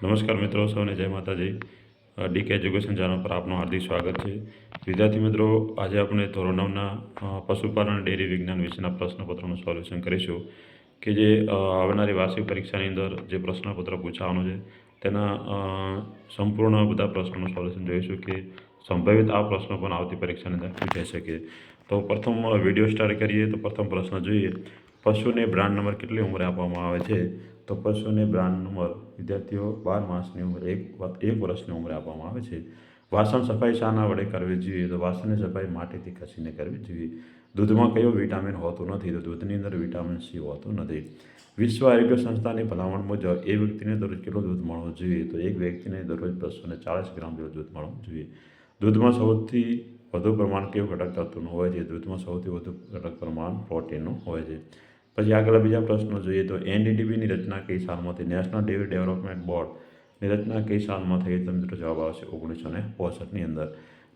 નમસ્કાર મિત્રો, સૌને જય માતાજી. ડીકે એજ્યુકેશન ચેનલ પર આપનું હાર્દિક સ્વાગત છે. વિદ્યાર્થી મિત્રો, આજે આપણે ધોરણ 9ના પશુપાલન ડેરી વિજ્ઞાન વિશેના પ્રશ્નપત્રોનું સોલ્યુશન કરીશું કે જે આવનારી વાર્ષિક પરીક્ષાની અંદર જે પ્રશ્નપત્ર પૂછાવાનું છે તેના સંપૂર્ણ બધા પ્રશ્નોનું સોલ્યુશન જોઈશું કે સંભવિત આ પ્રશ્નો પણ આવતી પરીક્ષાની અંદર પૂછાઈ શકે. તો પ્રથમ વિડીયો સ્ટાર્ટ કરીએ તો પ્રથમ પ્રશ્ન જોઈએ. પશુને બ્રાન્ડ નંબર કેટલી ઉંમરે આપવામાં આવે છે? તો પશુને બ્રાન્ડ નંબર વિદ્યાર્થીઓ 12 માસની ઉંમરે, એક વર્ષની ઉંમરે આપવામાં આવે છે. વાસણ સફાઈ શાના વડે કરવી જોઈએ? તો વાસણની સફાઈ માટીથી ઘસીને કરવી જોઈએ. દૂધમાં કયો વિટામિન હોતું નથી? તો દૂધની અંદર વિટામિન સી હોતું નથી. વિશ્વ આરોગ્ય સંસ્થાની ભલામણ મુજબ એ વ્યક્તિને દરરોજ કેટલું દૂધ મળવું જોઈએ? તો એક વ્યક્તિને દરરોજ 240 ગ્રામ જેવું દૂધ મળવું જોઈએ. દૂધમાં સૌથી વધુ પ્રમાણ કયું ઘટક તત્વનું હોય છે? દૂધમાં સૌથી વધુ ઘટક પ્રમાણ પ્રોટીનનું હોય છે. પછી આગળ બીજા પ્રશ્નો જોઈએ તો એનડીડીબીની રચના કઈ સાલમાં થઈ? નેશનલ ડેરી ડેવલપમેન્ટ બોર્ડની રચના કઈ સાલમાં થઈ? તો મિત્રો જવાબ આવશે 1965ની અંદર.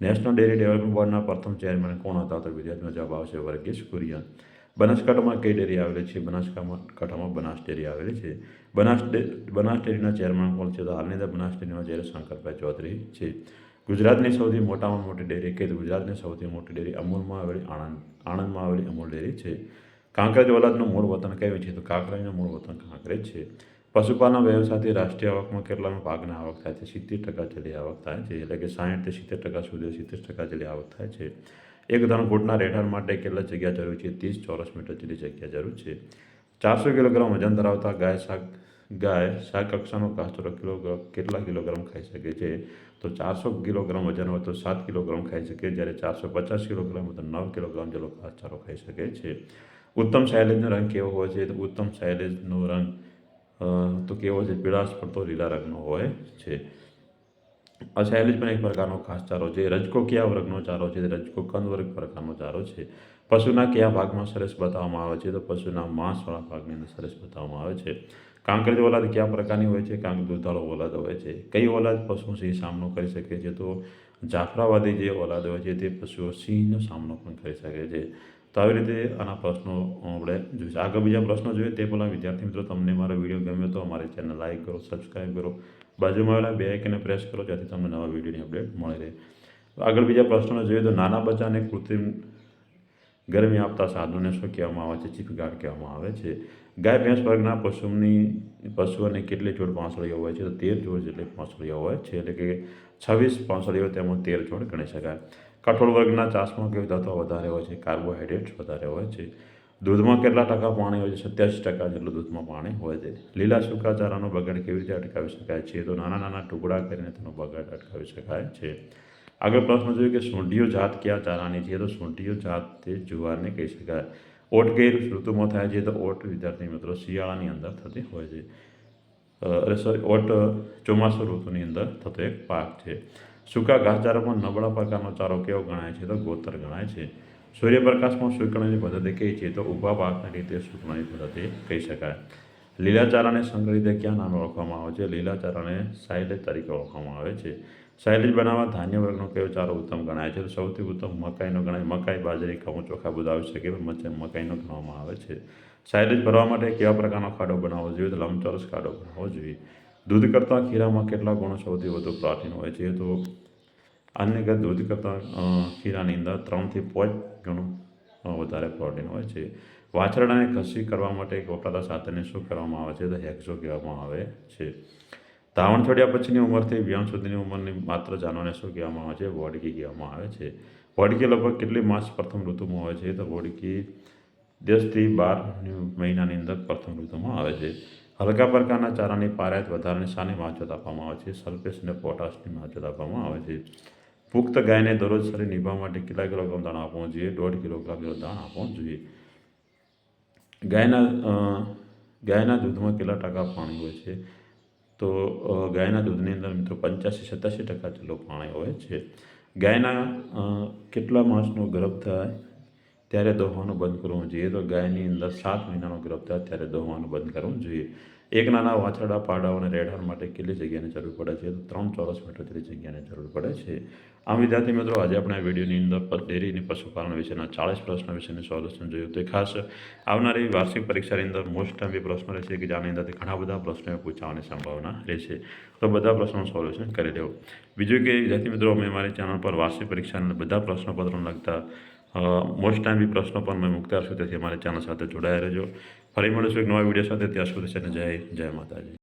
નેશનલ ડેરી ડેવલપમેન્ટ બોર્ડના પ્રથમ ચેરમેન કોણ હતા? તો વિદ્યાર્થીનો જવાબ આવશે વર્ગીસ કુરિયન. બનાસકાંઠામાં કઈ ડેરી આવેલી છે? બનાસકાંઠામાં બનાસ ડેરી આવેલી છે. બનાસ ડેરીના ચેરમેન કોણ છે? તો હાલની અંદર બનાસ ડેરીમાં જ્યારે શંકરભાઈ ચૌધરી છે. ગુજરાતની સૌથી મોટામાં મોટી ડેરી કઈ? ગુજરાતની સૌથી મોટી ડેરી અમૂલમાં આવેલી આણંદમાં આવેલી અમૂલ ડેરી છે. કાંકરેજ ઓલાદનું મૂળ વતન કયું છે? તો કાંકરેજનું મૂળ વતન કાંકરેજ છે. પશુપાલન વ્યવસાયથી રાષ્ટ્રીય આવકમાં કેટલાનો ભાગની આવક થાય છે? 70% જેટલી આવક થાય છે. એટલે કે 60% થી 70% સુધી 70% જેટલી આવક થાય છે. એક ધનકૂટના રહેઠાણ માટે કેટલી જગ્યા જરૂર છે? 30 ચોરસ મીટર જેટલી જગ્યા જરૂર છે. 400 કિલોગ્રામ વજન ધરાવતા ગાય શાક કક્ષાનો ઘાસચારો કેટલા કિલોગ્રામ ખાઈ શકે છે? તો 400 કિલોગ્રામ વજન હોય તો 7 કિલોગ્રામ ખાઈ શકે, જ્યારે 450 કિલોગ્રામ હોય તો 9 કિલોગ્રામ જેટલો ઘાસચારો ખાઈ શકે છે. ઉત્તમ સાયલેજનો રંગ કેવો હોય છે? તો ઉત્તમ સાયલેજનો રંગ તો કેવો છે? પીળાશ પડતો લીલા રંગનો હોય છે. આ સાયલેજ પણ એક પ્રકારનો ઘાસચારો છે. રજકો કયા વર્ગનો ચારો છે? રજકો કંદ વર્ગ પ્રકારનો ચારો છે. પશુના કયા ભાગમાં સરસ બતાવવામાં આવે છે? તો પશુના માંસવાળા ભાગની અંદર સરસ બતાવવામાં આવે છે. કાંકરેજ ઓલાદ કયા પ્રકારની હોય છે? દુધાળો ઓલાદ હોય છે. કઈ ઓલાદ પશુ સિંહ સામનો કરી શકે છે? તો જાફરાબાદી જે ઓલાદ હોય છે તે પશુઓ સિંહનો સામનો પણ કરી શકે છે. તો આવી રીતે આના પ્રશ્નો આપણે જોઈશું. આગળ બીજા પ્રશ્નો જોઈએ તે પહેલાં વિદ્યાર્થી મિત્રો, તમને મારો વિડીયો ગમ્યો તો અમારી ચેનલ લાઈક કરો, સબસ્ક્રાઈબ કરો, બાજુમાં આવેલા બે આઇકનને પ્રેસ કરો જેથી તમને નવા વિડીયોની અપડેટ મળી રહે. આગળ બીજા પ્રશ્નો જોઈએ તો નાના બચ્ચાને કૃત્રિમ ગરમી આપતા સાધનોને શું કહેવામાં આવે છે? ચીફ ગાર્ડ કહેવામાં આવે છે. ગાય ભેંસ વર્ગના પશુઓને કેટલી જોડ પાંસળીઓ હોય છે? તો 13 જોડ જેટલી પાંસળીઓ હોય છે. એટલે કે 26 પાંસળીઓ તેમાં 13 જોડ ગણી શકાય. કઠોળ વર્ગના ચાસમાં કયું તત્વ વધારે હોય છે? કાર્બોહાઈડ્રેટ્સ વધારે હોય છે. દૂધમાં કેટલા ટકા પાણી હોય છે? 87% જેટલું દૂધમાં પાણી હોય છે. લીલા સૂકા ચારાનો બગાડ કેવી રીતે અટકાવી શકાય છે? તો નાના નાના ટુકડા કરીને તેનો બગાડ અટકાવી શકાય છે. આગળ પ્રશ્ન જોઈએ કે સૂંઢિયો જાત કયા ચારાની છે? તો સૂંઢિયો જાત તે જુવારને કહી શકાય. ઓટ કઈ ઋતુમાં થાય છે? તો ઓટ વિદ્યાર્થી મિત્રો શિયાળાની અંદર થતી હોય છે. ઓટ ચોમાસુ ઋતુની અંદર થતો એક પાક છે. સૂકા ઘાસચારામાં નબળા પ્રકારનો ચારો કેવો ગણાય છે? તો ગોતર ગણાય છે. સૂર્યપ્રકાશમાં સૂકવણીની પદ્ધતિ કઈ છે? તો ઊભા પાકની રીતે સૂકવણી પદ્ધતિ કહી શકાય. લીલા ચારાને સંગ્રહિત કયા નામે ઓળખવામાં આવે છે? લીલા ચારાને સાયલેજ તરીકે ઓળખવામાં આવે છે. સાયલેજ બનાવવા ધાન્ય વર્ગનો કયો ચારો ઉત્તમ ગણાય છે? તો સૌથી ઉત્તમ મકાઈનો ગણાય. મકાઈ, બાજરી, ઘઉં, ચોખા બધું આવી શકે પણ મકાઈનો ગણવામાં આવે છે. સાયલેજ ભરવા માટે કેવા પ્રકારનો ખાડો બનાવવો જોઈએ? તો લંબચોરસ ખાડો બનાવવો જોઈએ. દૂધ કરતાં ખીરામાં કેટલા ગણો સૌથી વધુ પ્રોટીન હોય છે? તો આની અંદર દૂધ કરતાં ખીરાની અંદર 3 થી 5 ગણું વધારે પ્રોટીન હોય છે. વાછરડાને ઘસી કરવા માટે વપરાતા સાધનને શું કરવામાં આવે છે? તો હેક્સો કહેવામાં આવે છે. ધાવણ છોડ્યા પછીની ઉંમરથી વ્યાયામ સુધીની ઉંમરની માત્ર જાનવરને શું કહેવામાં આવે છે? વોડકી કહેવામાં આવે છે. વોડકી લગભગ કેટલી માસ પ્રથમ ઋતુમાં હોય છે? તો વોડકી 10 થી 12 મહિનાની અંદર પ્રથમ ઋતુમાં આવે છે. હલકા પ્રકારના ચારાની પારાયત વધારાની શાની માવજત આપવામાં આવે છે? સલ્ફેટ અને પોટાશની માવજત આપવામાં આવે છે. પુખ્ત ગાયને દરરોજ શરીર નિભાવવા માટે કેટલા કિલોગ્રામ દાણ આપવું જોઈએ? 1.5 કિલોગ્રામ જેટલું દાણ આપવું જોઈએ. ગાયના દૂધમાં કેટલા ટકા પાણી હોય છે? તો ગાયના દૂધની અંદર મિત્રો 85-87% જેટલું પાણી હોય છે. ગાયના કેટલા માસનો ગર્ભ થાય ત્યારે દોહવાનું બંધ કરવું જોઈએ? તો ગાયની અંદર 7 મહિનાનો ગર્ભ થાય ત્યારે દોહવાનું બંધ કરવું જોઈએ. એક નાના વાછરડા, પાડાઓ અને રેઢાણ માટે કેટલી જગ્યાની જરૂર પડે છે? તો 3 ચોરસ મીટર જેટલી જગ્યાની જરૂર પડે છે. આમ વિદ્યાર્થી મિત્રો, આજે આપણે આ વિડીયોની અંદર ડેરી અને પશુપાલન વિશેના 40 પ્રશ્નો વિશેનું સોલ્યુશન જોયું. તો ખાસ આવનારી વાર્ષિક પરીક્ષાની અંદર મોસ્ટ ટાઈમ એ પ્રશ્નો રહેશે કે જેની અંદરથી ઘણા બધા પ્રશ્નો પૂછવાની સંભાવના રહેશે. તો બધા પ્રશ્નોનું સોલ્યુશન કરી દેવું. બીજું કે વિદ્યાર્થી મિત્રો, અમે મારી ચેનલ પર વાર્ષિક પરીક્ષાના બધા પ્રશ્નપત્રોને લગતા મોસ્ટ ટાઈમ બી પ્રશ્નો પણ મેં મૂકતા હશું. તેથી અમારી ચેનલ સાથે જોડાયા રહેજો. ફરી મળીશું એક નવા વિડીયો સાથે. ત્યાં સુધી જય માતાજી.